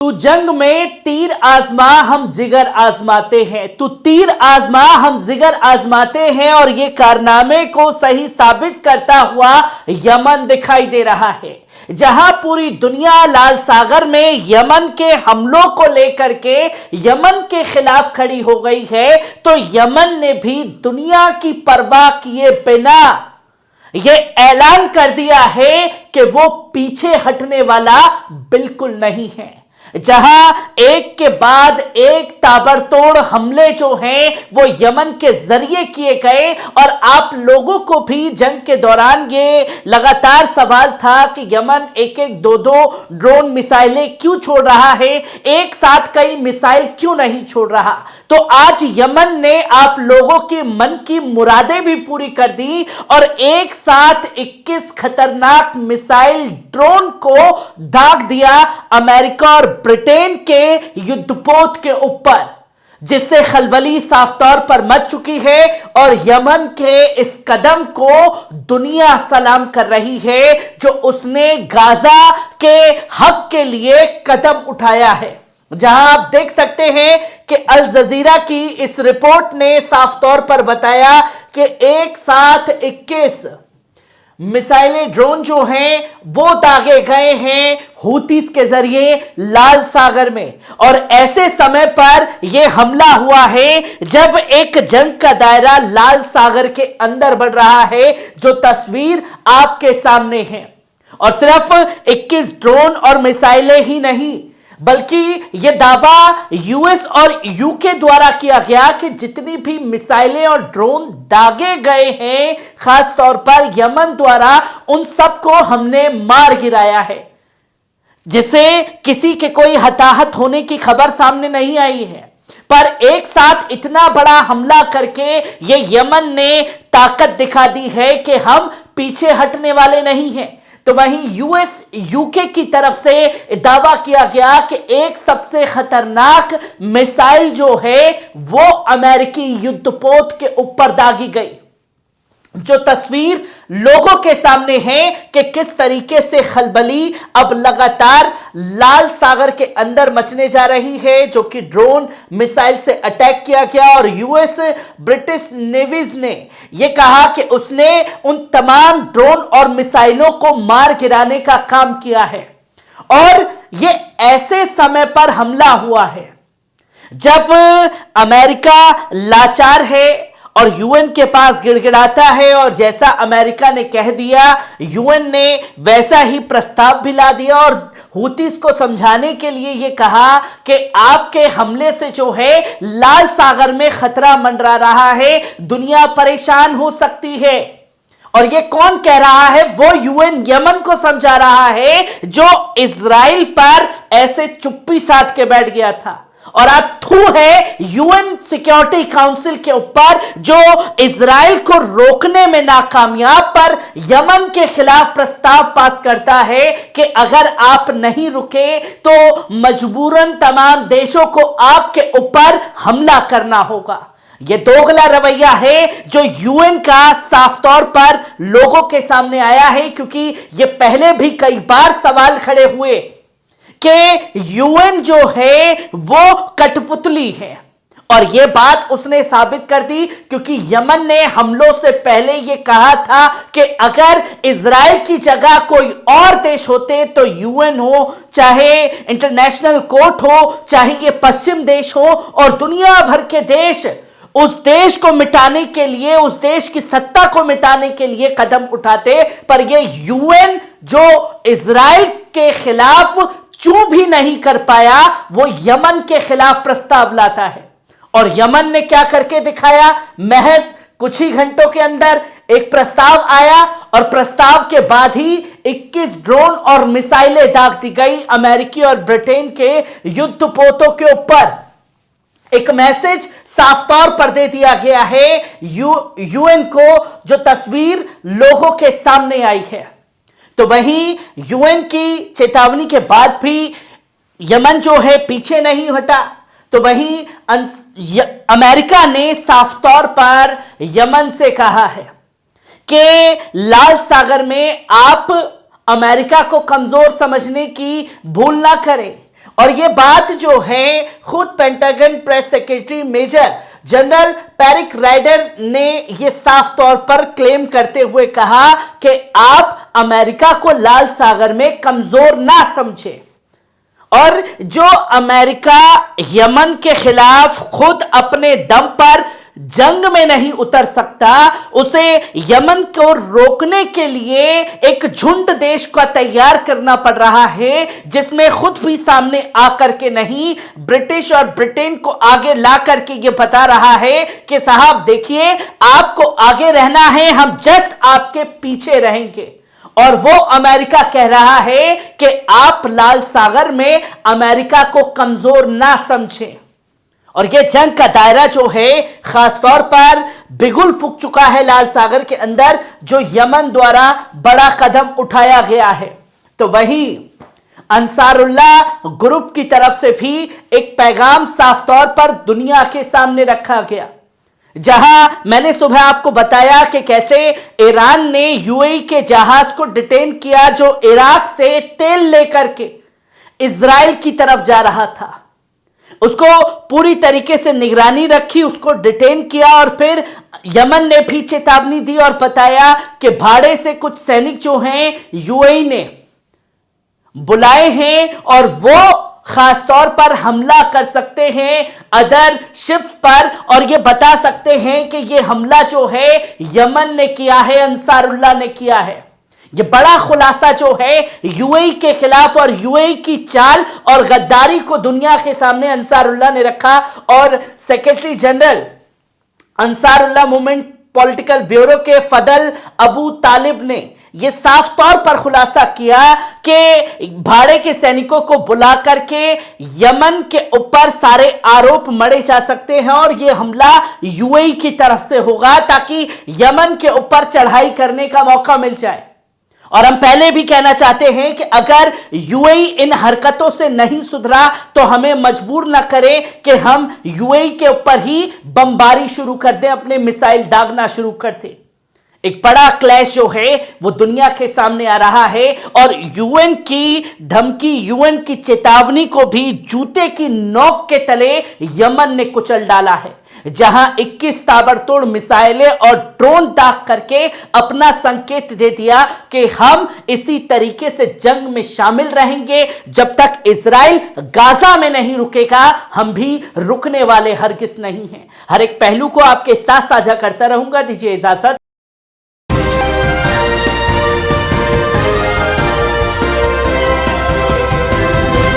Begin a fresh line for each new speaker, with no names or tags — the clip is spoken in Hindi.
तू जंग में तीर आजमा हम जिगर आजमाते हैं, तू तीर आजमा हम जिगर आजमाते हैं। और ये कारनामे को सही साबित करता हुआ यमन दिखाई दे रहा है, जहां पूरी दुनिया लाल सागर में यमन के हमलों को लेकर के यमन के खिलाफ खड़ी हो गई है। तो यमन ने भी दुनिया की परवाह किए बिना यह ऐलान कर दिया है कि वो पीछे हटने वाला बिल्कुल नहीं है। जहां एक के बाद एक ताबड़तोड़ हमले जो हैं वो यमन के जरिए किए गए। और आप लोगों को भी जंग के दौरान ये लगातार सवाल था कि यमन एक एक दो दो ड्रोन मिसाइलें क्यों छोड़ रहा है, एक साथ कई मिसाइल क्यों नहीं छोड़ रहा। तो आज यमन ने आप लोगों के मन की मुरादें भी पूरी कर दी और एक साथ 21 खतरनाक मिसाइल ड्रोन को दाग दिया अमेरिका और ब्रिटेन के युद्धपोत के ऊपर, जिससे खलबली साफ तौर पर मच चुकी है। और यमन के इस कदम को दुनिया सलाम कर रही है जो उसने गाजा के हक के लिए कदम उठाया है। जहां आप देख सकते हैं कि अल जजीरा की इस रिपोर्ट ने साफ तौर पर बताया कि एक साथ 21 मिसाइलें ड्रोन जो हैं वो दागे गए हैं हूतीस के जरिए लाल सागर में। और ऐसे समय पर यह हमला हुआ है जब एक जंग का दायरा लाल सागर के अंदर बढ़ रहा है, जो तस्वीर आपके सामने है। और सिर्फ 21 ड्रोन और मिसाइलें ही नहीं, बल्कि यह दावा यूएस और यूके द्वारा किया गया कि जितनी भी मिसाइलें और ड्रोन दागे गए हैं खास तौर पर यमन द्वारा, उन सबको हमने मार गिराया है, जिसे किसी के कोई हताहत होने की खबर सामने नहीं आई है। पर एक साथ इतना बड़ा हमला करके ये यमन ने ताकत दिखा दी है कि हम पीछे हटने वाले नहीं हैं। तो वहीं यूएस यूके की तरफ से दावा किया गया कि एक सबसे खतरनाक मिसाइल जो है वो अमेरिकी युद्धपोत के ऊपर दागी गई, जो तस्वीर लोगों के सामने है कि किस तरीके से खलबली अब लगातार लाल सागर के अंदर मचने जा रही है, जो कि ड्रोन मिसाइल से अटैक किया गया। और यूएस ब्रिटिश नेवीज ने यह कहा कि उसने उन तमाम ड्रोन और मिसाइलों को मार गिराने का काम किया है। और यह ऐसे समय पर हमला हुआ है जब अमेरिका लाचार है और यूएन के पास गिड़गिड़ाता है। और जैसा अमेरिका ने कह दिया, यूएन ने वैसा ही प्रस्ताव भी ला दिया और हूतीस को समझाने के लिए यह कहा कि आपके हमले से जो है लाल सागर में खतरा मंडरा रहा है, दुनिया परेशान हो सकती है। और ये कौन कह रहा है? वो यूएन यमन को समझा रहा है, जो इजराइल पर ऐसे चुप्पी साध के बैठ गया था। और अब थू है यूएन सिक्योरिटी काउंसिल के ऊपर, जो इजराइल को रोकने में नाकामयाब पर यमन के खिलाफ प्रस्ताव पास करता है कि अगर आप नहीं रुके तो मजबूरन तमाम देशों को आपके ऊपर हमला करना होगा। यह दोगला रवैया है जो यूएन का साफ तौर पर लोगों के सामने आया है, क्योंकि यह पहले भी कई बार सवाल खड़े हुए कि यूएन जो है वो कठपुतली है। और यह बात उसने साबित कर दी, क्योंकि यमन ने हमलों से पहले यह कहा था कि अगर इजराइल की जगह कोई और देश होते तो यूएन हो, चाहे इंटरनेशनल कोर्ट हो, चाहे ये पश्चिम देश हो, और दुनिया भर के देश उस देश को मिटाने के लिए, उस देश की सत्ता को मिटाने के लिए कदम उठाते। पर यह यूएन जो इजराइल के खिलाफ चूं भी नहीं कर पाया, वो यमन के खिलाफ प्रस्ताव लाता है। और यमन ने क्या करके दिखाया? महज कुछ ही घंटों के अंदर एक प्रस्ताव आया और प्रस्ताव के बाद ही 21 ड्रोन और मिसाइलें दाग दी गई अमेरिकी और ब्रिटेन के युद्धपोतों के ऊपर। एक मैसेज साफ तौर पर दे दिया गया है यूएन को, जो तस्वीर लोगों के सामने आई है। तो वहीं यूएन की चेतावनी के बाद भी यमन जो है पीछे नहीं हटा। तो वहीं अमेरिका ने साफ तौर पर यमन से कहा है कि लाल सागर में आप अमेरिका को कमजोर समझने की भूल ना करें और ये बात जो है खुद Pentagon press secretary major general Patrick Ryder ने ये साफ तौर पर क्लेम करते हुए कहा कि आप अमेरिका को लाल सागर में कमजोर ना समझें, और जो अमेरिका यमन के खिलाफ खुद अपने दम पर जंग में नहीं उतर सकता, उसे यमन को रोकने के लिए एक झुंड देश का तैयार करना पड़ रहा है, जिसमें खुद भी सामने आकर के नहीं, ब्रिटिश और ब्रिटेन को आगे ला करके ये बता रहा है कि साहब देखिए, आपको आगे रहना है, हम जस्ट आपके पीछे रहेंगे। और वो अमेरिका कह रहा है कि आप लाल सागर में अमेरिका को कमजोर ना समझें। और ये जंग का दायरा जो है खासतौर पर बिगुल फूक चुका है लाल सागर के अंदर, जो यमन द्वारा बड़ा कदम उठाया गया है। तो वहीं अंसारुल्लाह ग्रुप की तरफ से भी एक पैगाम साफ तौर पर दुनिया के सामने रखा गया, जहां मैंने सुबह आपको बताया कि कैसे ईरान ने यूएई के जहाज को डिटेन किया जो इराक से तेल लेकर के इजराइल की तरफ जा रहा था। उसको पूरी तरीके से निगरानी रखी, उसको डिटेन किया, और फिर यमन ने भी चेतावनी दी और बताया कि भाड़े से कुछ सैनिक जो हैं यूएई ने बुलाए हैं और वो खास तौर पर हमला कर सकते हैं अदर शिप्स पर, और ये बता सकते हैं कि ये हमला जो है यमन ने किया है, अंसारुल्लाह ने किया है। ये बड़ा खुलासा जो है यूएई के खिलाफ और यूएई की चाल और गद्दारी को दुनिया के सामने अंसारुल्लाह ने रखा। और secretary general Ansarullah movement political bureau के फदल अबू तालिब ने यह साफ तौर पर खुलासा किया कि भाड़े के सैनिकों को बुला करके यमन के ऊपर सारे आरोप मढ़े जा सकते हैं और यह हमला यूएई की तरफ से होगा ताकि यमन के ऊपर चढ़ाई करने का मौका मिल जाए। और हम पहले भी कहना चाहते हैं कि अगर यूएई इन हरकतों से नहीं सुधरा तो हमें मजबूर ना करें कि हम यूएई के ऊपर ही बमबारी शुरू कर दें, अपने मिसाइल दागना शुरू कर दें। एक बड़ा क्लैश जो है वो दुनिया के सामने आ रहा है और यूएन की धमकी, यूएन की चेतावनी को भी जूते की नोक के तले यमन ने कुचल डाला है, जहां 21 ताबड़तोड़ मिसाइलें और ड्रोन दाग करके अपना संकेत दे दिया कि हम इसी तरीके से जंग में शामिल रहेंगे जब तक इजराइल गाजा में नहीं रुकेगा, हम भी रुकने वाले हरगिज नहीं हैं। हर एक पहलू को आपके साथ साझा करता रहूंगा। दीजिए इजाजत।